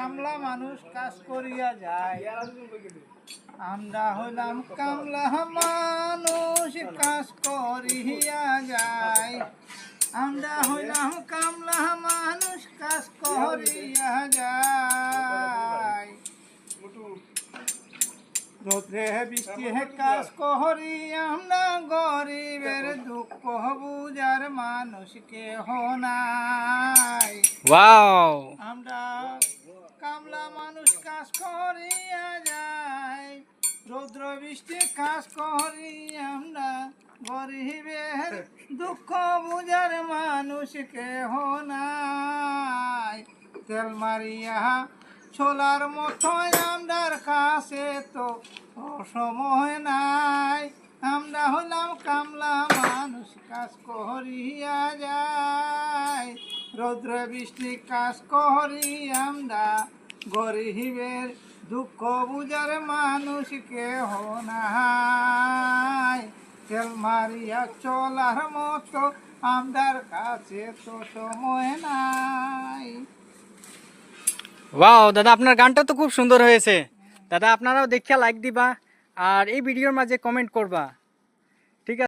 কামলা মানুষ কাজ করিয়া যায়। আমরা হইলাম কামলা মানুষ কাজ করিয়া যায়। আমরা হইলাম কামলা মানুষ কাজ করিয়া যায়। রোদ্রে বৃষ্টি কাজ করি আমরা গরিবের দুঃখ বুঝার মানুষকে নাই। আমরা কামলা মানুষ কাজ করিয়া যাই। রৌদ্র বৃষ্টি কাজ করি আমরা গরিবের দুঃখ বুঝার মানুষকে নাই। তেল মারিয়া ছোলার মতো আমরার কাছে তো সময় নাই। আমরা হলাম কামলা মানুষ কাজ করিয়া যাই। রৌদ্র বৃষ্টি কাজ করি আমরা গরিবের দুঃখ বুঝার মানুষকে নাই। তেল মারিয়া চলার মতো আমরার কাছে তো সময় নাই। ওয়াও দাদা, আপনার গানটা তো খুব সুন্দর হয়েছে দাদা। আপনারাও দেখিয়া লাইক দিবা আর এই ভিডিওর মাঝে কমেন্ট করবা।